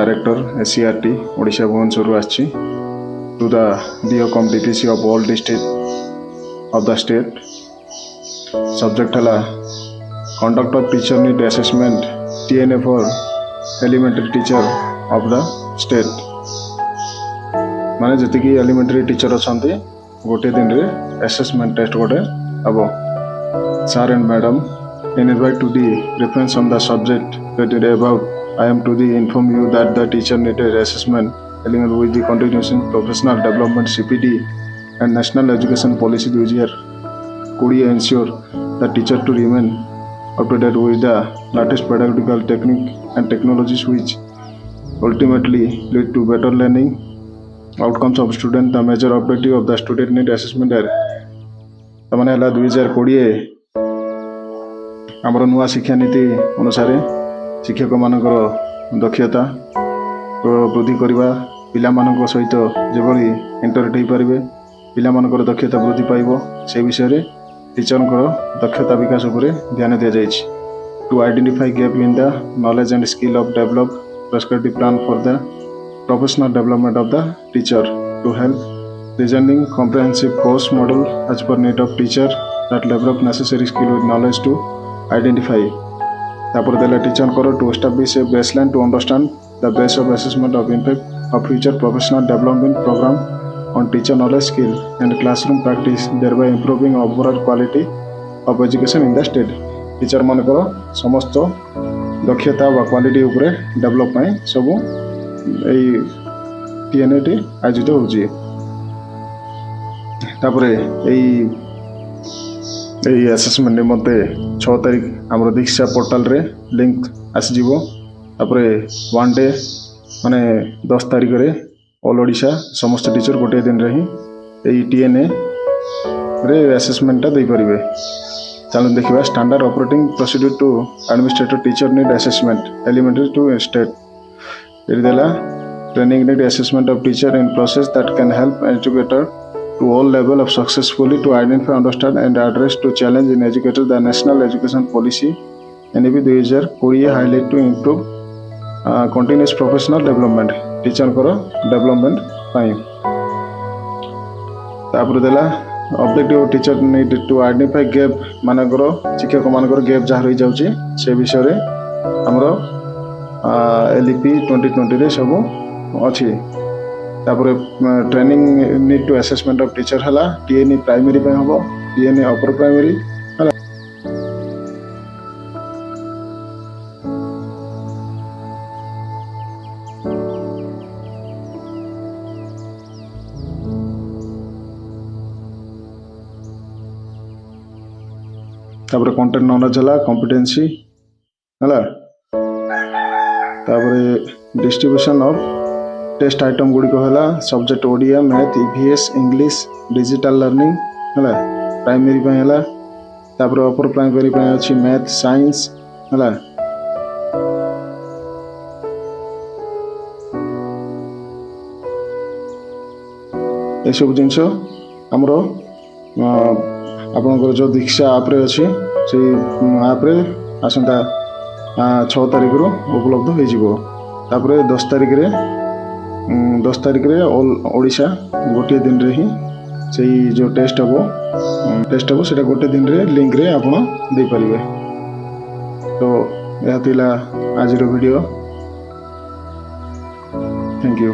Director SCRT Odisha Bhubaneswar आछि to the DOCOM DPC of all district of the state. Subject है conduct of teacher need assessment TNA for elementary teacher of the state. माने जति elementary teacher अछंती गोटे दिन रे assessment test गोटे अब sir and madam in invite to the reference on the subject that above. I am to inform you that the teacher needed assessment along with the continuation professional development CPD and national education policy 2020 ensure the teacher to remain up to date with the latest pedagogical technique and technologies which ultimately lead to better learning outcomes of student. The major objective of the student need assessment है तमने हला 2020 आमर नुआ शिक्षा नीति अनुसार शिक्षक मानकर दक्षता वृद्धि करवा पिला मानक सहित जेभली इंटरेक्ट हो पारे पिला मानकर दक्षता वृद्धि पाइबो से विषय रे टीचरकर दक्षता विकास उपरे ध्यान दिया जायछि to identify gap in the knowledge and skill of develop prescribed plan for the professional development of the teacher to help designing comprehensive course model as पर need of teacher that develop necessary skill with knowledge to identify तापर देला teacher करो to establish a baseline to understand the base of assessment of impact of future professional development programme on teacher knowledge skill and classroom practice thereby improving overall quality of education in the state. Teacher मानकर समस्त दक्षता व quality उपरे develop पई सब एई TNA T आयोजित होउची. तापर एई असेसमेंट मते 6 तारीख आमर दीक्षा पोर्टल रे लिंक आसीजिवो. तापरे 1 डे माने 10 तारीख रे ऑल ओडिशा समस्त टीचर गोटे दिन रे ही एई TNA रे असेसमेंट दे परिबे. चलो देखिबा standard operating procedure to administrative teacher need assessment elementary to state एरी देला training need assessment of teacher in process that can help educator to all level of successfully to identify, understand and address to challenge in educator the national education policy NEP 2020 highlight to improve continuous professional development teacher करो development पाई. तापर देला objective teacher need to identify gap मानकर शिक्षक मानकर gap जहाँ रही जाउची से विषय रे हमरो LEP 2020 रे सब अछि. तापर training need to assessment of teacher हला TNA प्राइमरी पे हबो TNA अपर प्राइमरी हला. तापर कंटेंट नॉलेज हला कॉम्पिटेंसी हला. तापर डिस्ट्रीब्यूशन ऑफ टेस्ट आइटम गुड़ी कहला subject Odia math EVS English digital learning हला प्राइमरी पे हला. तापर अपर प्राइमरी पे अछि मैथ साइंस हला. ए सब जिंस हमरो आपनकर जो दीक्षा ऐप रे अछि से ऐप रे आसंता 6 तारिख रो उपलब्ध हो जिवो. तापर 10 तारिख रे ऑल ओडिशा गोटे दिन रे ही से जो टेस्ट हम सेटा गोटे दिन रे लिंक रे आपण दे परिबे. तो यह थिला आज रो वीडियो. Thank you.